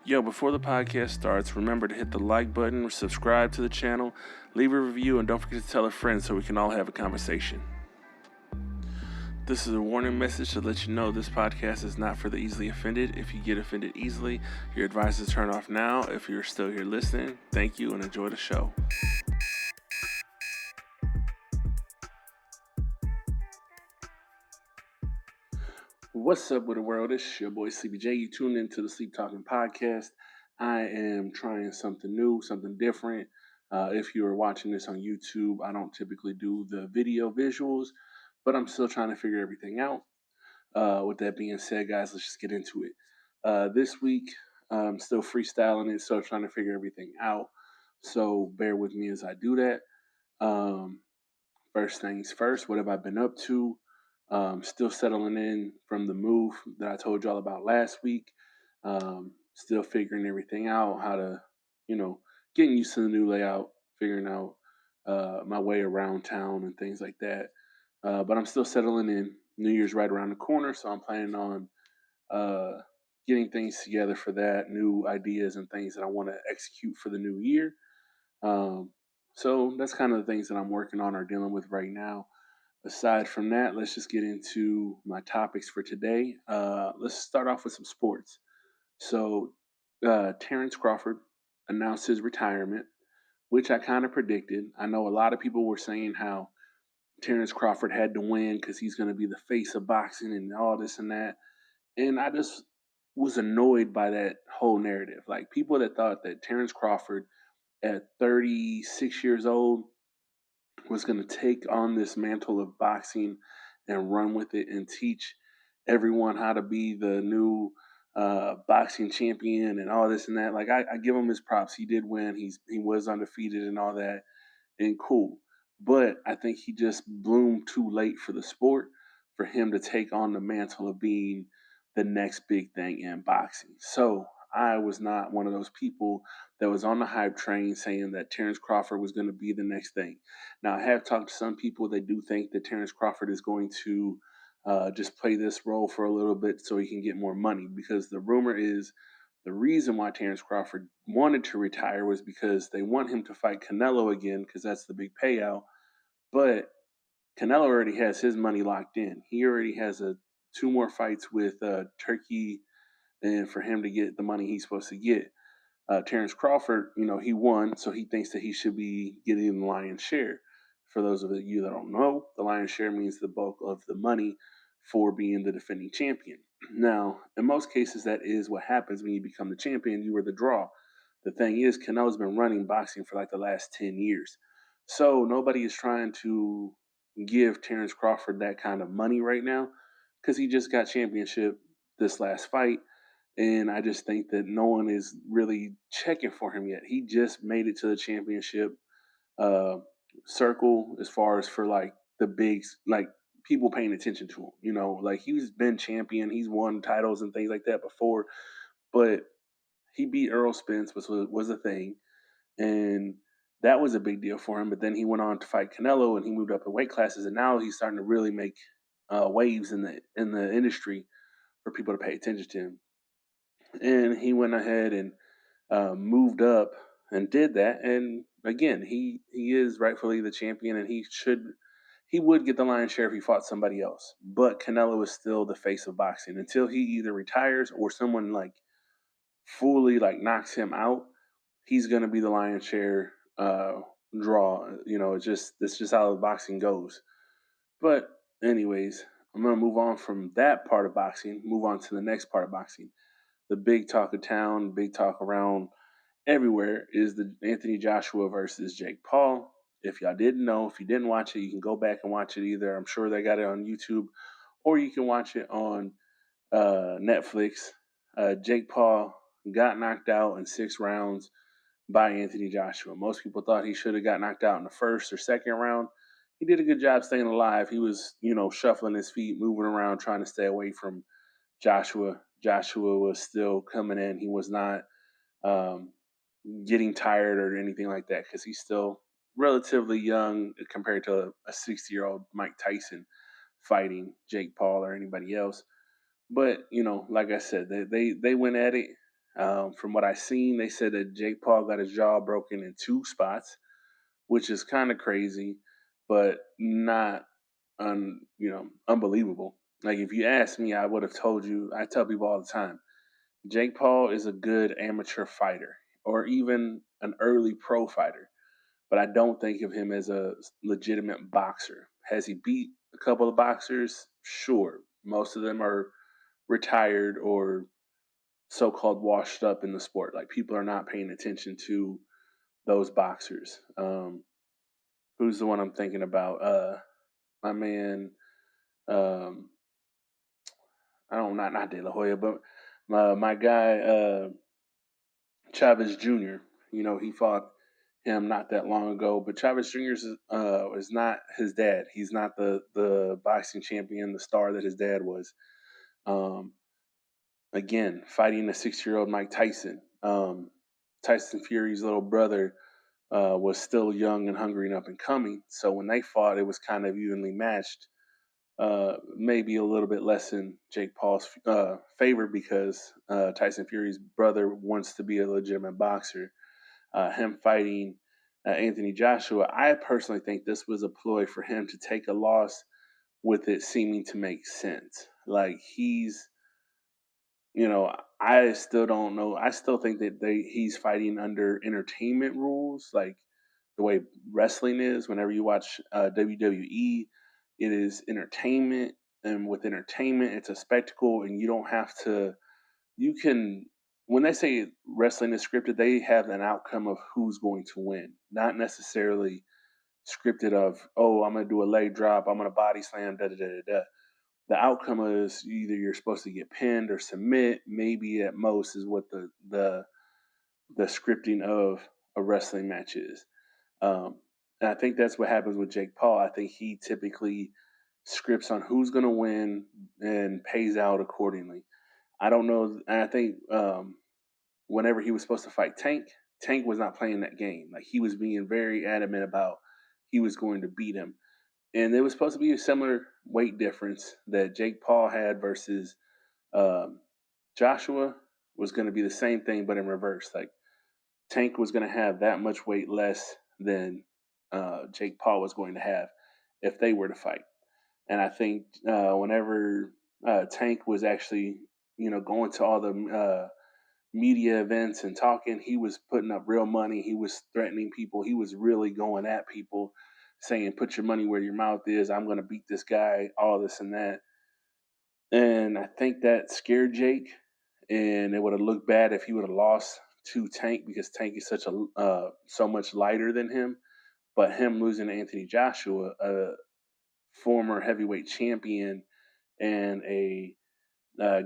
Yo, before the podcast starts, remember to hit the like button, subscribe to the channel, leave a review, and don't forget to tell a friend so we can all have a conversation. This is a warning message to let you know this podcast is not for the easily offended. If you get offended easily, you're advised to turn off now. If you're still here listening, thank you and enjoy the show. What's up with the world? It's your boy Sleepy J. You tuned into the Sleep Talking Podcast. I am trying something new, something different. If you are watching this on YouTube, I don't typically do the video visuals, but I'm still trying to figure everything out. With that being said, guys, let's just get into it. This week, I'm still freestyling it, still trying to figure everything out. So bear with me as I do that. First things first, what have I been up to? Still settling in from the move that I told y'all about last week. Still figuring everything out, how to, getting used to the new layout, figuring out my way around town and things like that. But I'm still settling in. New Year's right around the corner, so I'm planning on getting things together for that, new ideas and things that I want to execute for the new year. So that's kind of the things that I'm working on or dealing with right now. Aside from that, let's just get into my topics for today. Let's start off with some sports. So, Terence Crawford announced his retirement, which I kind of predicted. I know a lot of people were saying how Terence Crawford had to win because he's going to be the face of boxing and all this and that. And I just was annoyed by that whole narrative. Like people that thought that Terence Crawford at 36 years old was going to take on this mantle of boxing and run with it and teach everyone how to be the new boxing champion and all this and that. Like I give him his props. He did win. He was undefeated and all that, and cool. But I think he just bloomed too late for the sport for him to take on the mantle of being the next big thing in boxing. So I was not one of those people that was on the hype train saying that Terence Crawford was going to be the next thing. Now, I have talked to some people that do think that Terence Crawford is going to just play this role for a little bit so he can get more money, because the rumor is the reason why Terence Crawford wanted to retire was because they want him to fight Canelo again because that's the big payout. But Canelo already has his money locked in. He already has two more fights with Turkey, and for him to get the money he's supposed to get. Terence Crawford, he won, so he thinks that he should be getting the lion's share. For those of you that don't know, the lion's share means the bulk of the money for being the defending champion. Now, in most cases, that is what happens when you become the champion. You were the draw. The thing is, Canelo's been running boxing for like the last 10 years. So nobody is trying to give Terence Crawford that kind of money right now because he just got championship this last fight. And I just think that no one is really checking for him yet. He just made it to the championship circle as far as for like the bigs, like people paying attention to him. Like he's been champion, he's won titles and things like that before, but he beat Earl Spence, which was a thing, and that was a big deal for him. But then he went on to fight Canelo, and he moved up in weight classes, and now he's starting to really make waves in the industry for people to pay attention to him. And he went ahead and moved up and did that. And again, he is rightfully the champion, and he would get the lion's share if he fought somebody else. But Canelo is still the face of boxing until he either retires or someone like fully like knocks him out. He's gonna be the lion's share draw. It's just how boxing goes. But anyways, I'm gonna move on from that part of boxing. Move on to the next part of boxing. The big talk of town, big talk around everywhere is the Anthony Joshua versus Jake Paul. If y'all didn't know, if you didn't watch it, you can go back and watch it either. I'm sure they got it on YouTube, or you can watch it on Netflix. Jake Paul got knocked out in 6 rounds by Anthony Joshua. Most people thought he should have got knocked out in the first or second round. He did a good job staying alive. He was, shuffling his feet, moving around, trying to stay away from Joshua. Joshua was still coming in. He was not getting tired or anything like that because he's still relatively young compared to a 60-year-old Mike Tyson fighting Jake Paul or anybody else. But like I said, they went at it. From what I seen, they said that Jake Paul got his jaw broken in 2 spots, which is kind of crazy, but not unbelievable. Like if you asked me, I would have told you. I tell people all the time, Jake Paul is a good amateur fighter or even an early pro fighter, but I don't think of him as a legitimate boxer. Has he beat a couple of boxers? Sure. Most of them are retired or so-called washed up in the sport. Like people are not paying attention to those boxers. Who's the one I'm thinking about? My man, um, I don't not De La Hoya, but my guy Chavez Jr. You know, he fought him not that long ago, but Chavez Jr. Is not his dad. He's not the boxing champion, the star that his dad was. Um, Again, fighting a 6-year-old Mike Tyson. Tyson Fury's little brother was still young and hungry and up and coming. So when they fought, it was kind of evenly matched. Maybe a little bit less in Jake Paul's favor because Tyson Fury's brother wants to be a legitimate boxer. Him fighting Anthony Joshua, I personally think this was a ploy for him to take a loss with it seeming to make sense. Like I still don't know. I still think that he's fighting under entertainment rules, like the way wrestling is. Whenever you watch WWE, it is entertainment, and with entertainment, it's a spectacle, and you don't have to. You can when they say wrestling is scripted, they have an outcome of who's going to win, not necessarily scripted of I'm gonna do a leg drop, I'm gonna body slam, da da da da da. The outcome is either you're supposed to get pinned or submit. Maybe at most is what the scripting of a wrestling match is. Um, and I think that's what happens with Jake Paul. I think he typically scripts on who's going to win and pays out accordingly. I don't know. And I think whenever he was supposed to fight Tank, Tank was not playing that game. Like he was being very adamant about he was going to beat him. And it was supposed to be a similar weight difference that Jake Paul had versus um, Joshua was going to be the same thing, but in reverse. Like Tank was going to have that much weight less than Jake Paul was going to have if they were to fight. And I think whenever Tank was actually, going to all the media events and talking, he was putting up real money. He was threatening people. He was really going at people, saying, "Put your money where your mouth is. I'm going to beat this guy." All this and that. And I think that scared Jake, and it would have looked bad if he would have lost to Tank because Tank is so much lighter than him. But him losing to Anthony Joshua, a former heavyweight champion and a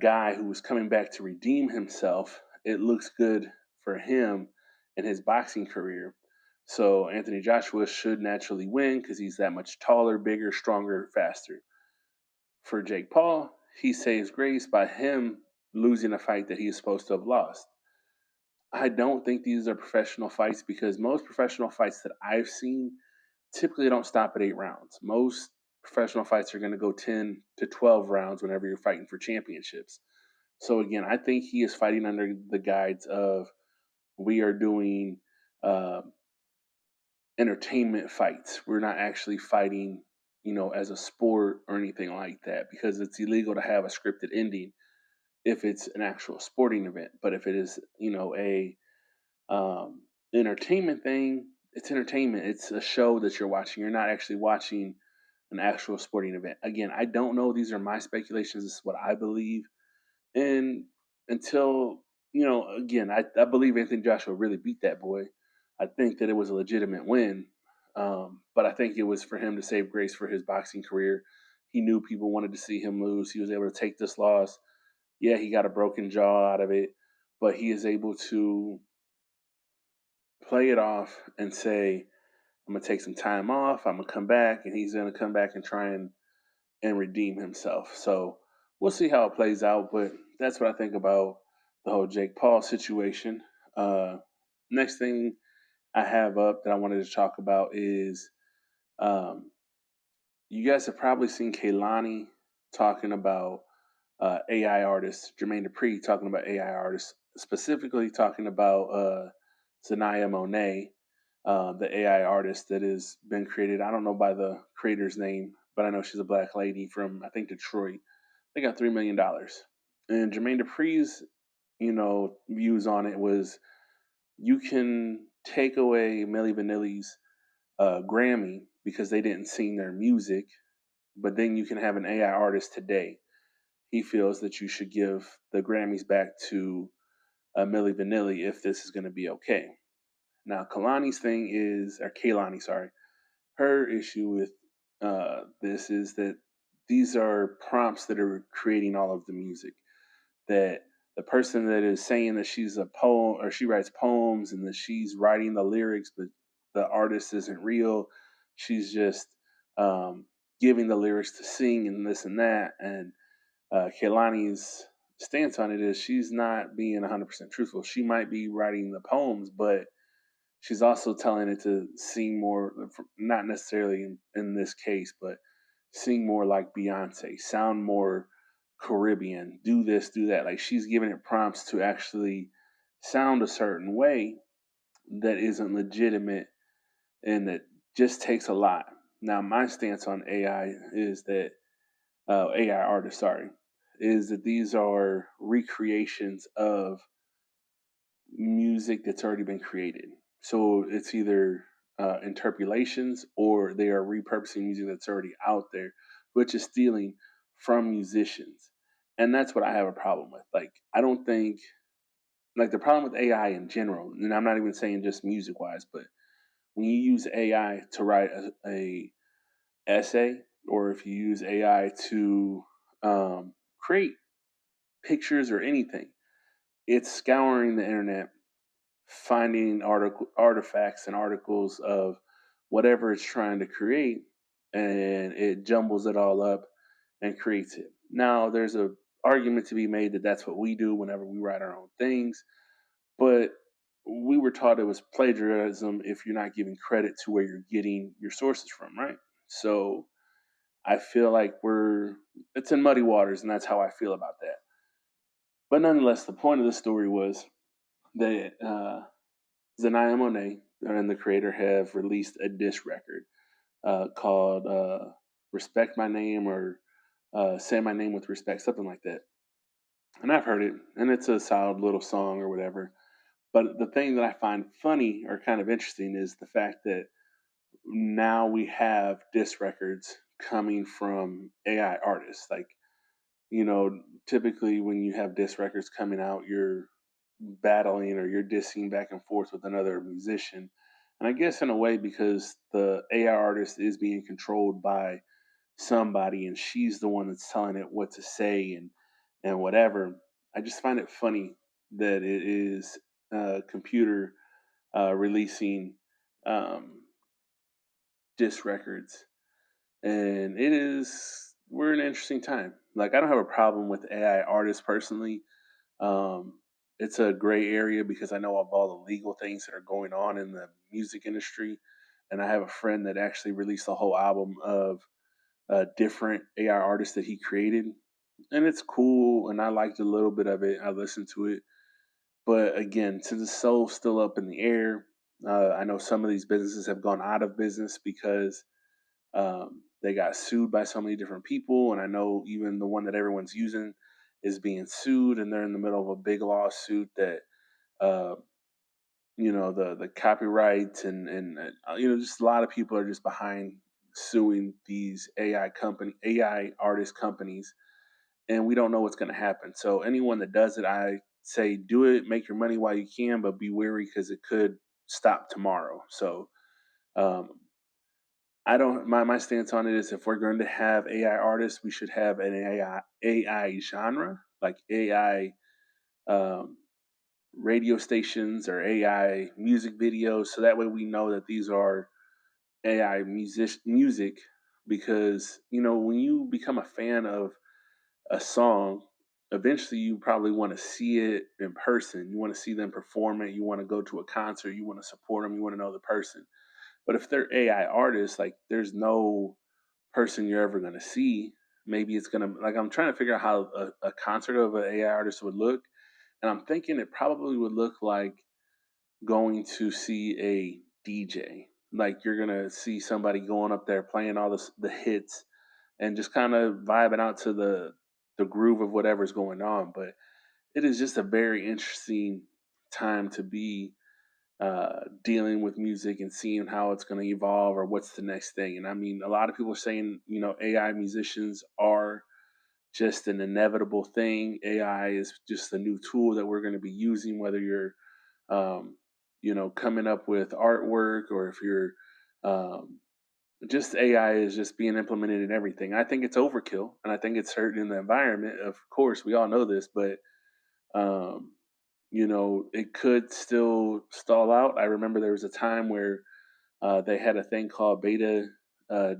guy who was coming back to redeem himself, it looks good for him in his boxing career. So Anthony Joshua should naturally win because he's that much taller, bigger, stronger, faster. For Jake Paul, he saves grace by him losing a fight that he is supposed to have lost. I don't think these are professional fights because most professional fights that I've seen typically don't stop at 8 rounds. Most professional fights are going to go 10 to 12 rounds whenever you're fighting for championships. So again, I think he is fighting under the guides of we are doing uh, entertainment fights. We're not actually fighting, as a sport or anything like that because it's illegal to have a scripted ending if it's an actual sporting event. But if it is, a entertainment thing, it's entertainment. It's a show that you're watching. You're not actually watching an actual sporting event. Again, I don't know. These are my speculations. This is what I believe. And until, again, I believe Anthony Joshua really beat that boy. I think that it was a legitimate win. But I think it was for him to save grace for his boxing career. He knew people wanted to see him lose. He was able to take this loss. Yeah, he got a broken jaw out of it, but he is able to play it off and say, I'm going to take some time off. I'm going to come back, and he's going to come back and try and redeem himself. So we'll see how it plays out, but that's what I think about the whole Jake Paul situation. Next thing I have up that I wanted to talk about is you guys have probably seen Kehlani talking about AI artists, Jermaine Dupri talking about AI artists specifically talking about Xania Monet, the AI artist that has been created. I don't know by the creator's name, but I know she's a black lady from, I think, Detroit. They got $3 million. And Jermaine Dupri's, views on it was, you can take away Milli Vanilli's Grammy because they didn't sing their music, but then you can have an AI artist today. He feels that you should give the Grammys back to Milli Vanilli if this is going to be okay. Now, Kehlani, sorry, her issue with this is that these are prompts that are creating all of the music. That the person that is saying that she's a poem or she writes poems and that she's writing the lyrics, but the artist isn't real. She's just giving the lyrics to sing and this and that. And Kehlani's stance on it is she's not being 100% truthful. She might be writing the poems, but she's also telling it to sing more, not necessarily in this case, but sing more like Beyonce, sound more Caribbean, do this, do that. Like, she's giving it prompts to actually sound a certain way that isn't legitimate and that just takes a lot. Now, my stance on AI is that AI artists, sorry, is that these are recreations of music that's already been created. So it's either interpolations or they are repurposing music that's already out there, which is stealing from musicians. And that's what I have a problem with. Like, I don't think, like, the problem with AI in general, and I'm not even saying just music wise, but when you use AI to write a essay, or if you use AI to create pictures or anything, it's scouring the internet, finding artifacts and articles of whatever it's trying to create, and it jumbles it all up and creates it. Now, there's a argument to be made that that's what we do whenever we write our own things, but we were taught it was plagiarism if you're not giving credit to where you're getting your sources from, right? So I feel like it's in muddy waters, and that's how I feel about that. But nonetheless, the point of the story was that Xania Monet and the creator have released a diss record called Respect My Name, or Say My Name with Respect, something like that. And I've heard it, and it's a solid little song or whatever. But the thing that I find funny or kind of interesting is the fact that now we have diss records coming from AI artists. Like, typically when you have diss records coming out, you're battling or you're dissing back and forth with another musician. And I guess in a way, because the AI artist is being controlled by somebody and she's the one that's telling it what to say and whatever. I just find it funny that it is a computer releasing disc records, and we're in an interesting time. Like, I don't have a problem with AI artists personally. Um, it's a gray area because I know of all the legal things that are going on in the music industry, and I have a friend that actually released a whole album of different AI artists that he created, and it's cool. And I liked a little bit of it. I listened to it, but again, since it's so still up in the air, I know some of these businesses have gone out of business because they got sued by so many different people, and I know even the one that everyone's using is being sued, and they're in the middle of a big lawsuit that uh, the copyright and just a lot of people are just behind suing these AI artist companies, and we don't know what's going to happen. So anyone that does it, I say do it, make your money while you can, but be wary because it could stop tomorrow. So um, I don't. My stance on it is, if we're going to have AI artists, we should have an AI genre, like AI um, radio stations or AI music videos, so that way we know that these are AI music. Because when you become a fan of a song, eventually you probably want to see it in person. You want to see them perform it. You want to go to a concert. You want to support them. You want to know the person. But if they're AI artists, like, there's no person you're ever going to see. Maybe it's going to, like, I'm trying to figure out how a concert of an AI artist would look. And I'm thinking it probably would look like going to see a DJ. Like you're gonna see somebody going up there playing all the hits and just kind of vibing out to the groove of whatever's going on. But it is just a very interesting time to be dealing with music and seeing how it's going to evolve or what's the next thing. And I mean, a lot of people are saying, AI musicians are just an inevitable thing. AI is just a new tool that we're going to be using, whether you're, um, coming up with artwork or if you're, um, just AI is just being implemented in everything. I think it's overkill and I think it's hurting the environment. Of course, we all know this, but um, it could still stall out. I remember there was a time where they had a thing called beta uh,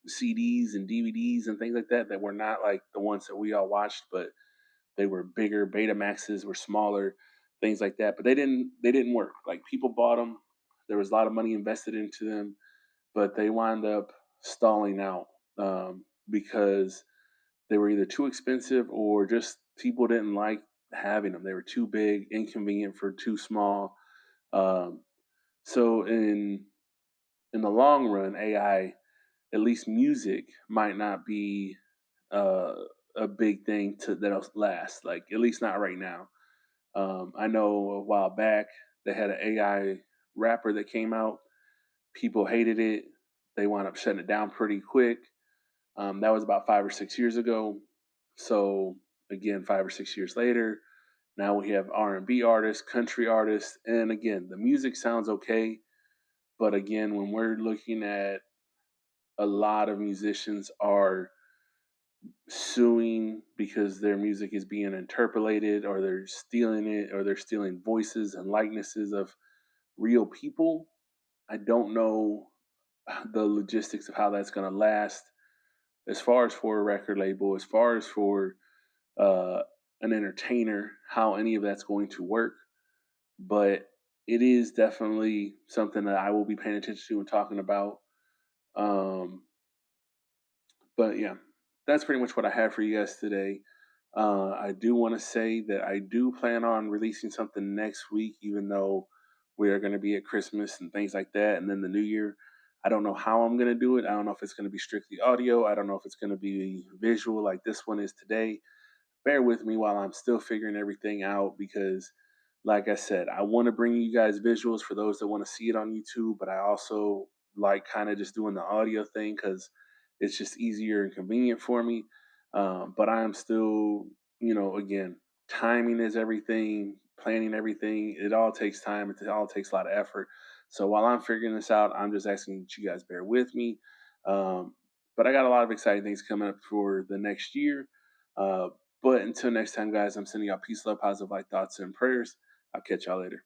CDs and DVDs and things like that that were not like the ones that we all watched, but they were bigger. Betamaxes were smaller, things like that. But they didn't work. Like people bought them. There was a lot of money invested into them, but they wound up stalling out because they were either too expensive or just people didn't like having them. They were too big, inconvenient for too small. Um, so in the long run, AI, at least music, might not be uh, a big thing that'll last. Like at least not right now. I know a while back they had an AI rapper that came out. People hated it. They wound up shutting it down pretty quick. That was about 5 or 6 years ago. So again, 5 or 6 years later, now we have R&B artists, country artists, and again, the music sounds okay, but again, when we're looking at a lot of musicians are suing because their music is being interpolated or they're stealing it or they're stealing voices and likenesses of real people. I don't know the logistics of how that's going to last as far as for a record label, as far as for uh, an entertainer, how any of that's going to work. But it is definitely something that I will be paying attention to and talking about. Um, but yeah, that's pretty much what I have for you guys today. I do want to say that I do plan on releasing something next week, even though we are going to be at Christmas and things like that, and then the New Year. I don't know how I'm going to do it. I don't know if it's going to be strictly audio. I don't know if it's going to be visual like this one is today. Bear with me while I'm still figuring everything out because, like I said, I want to bring you guys visuals for those that want to see it on YouTube, but I also like kind of just doing the audio thing because it's just easier and convenient for me. But I'm still, again, timing is everything, planning everything. It all takes time, it all takes a lot of effort. So while I'm figuring this out, I'm just asking that you guys bear with me. Um, but I got a lot of exciting things coming up for the next year. Uh, but until next time, guys, I'm sending y'all peace, love, positive light thoughts, and prayers. I'll catch y'all later.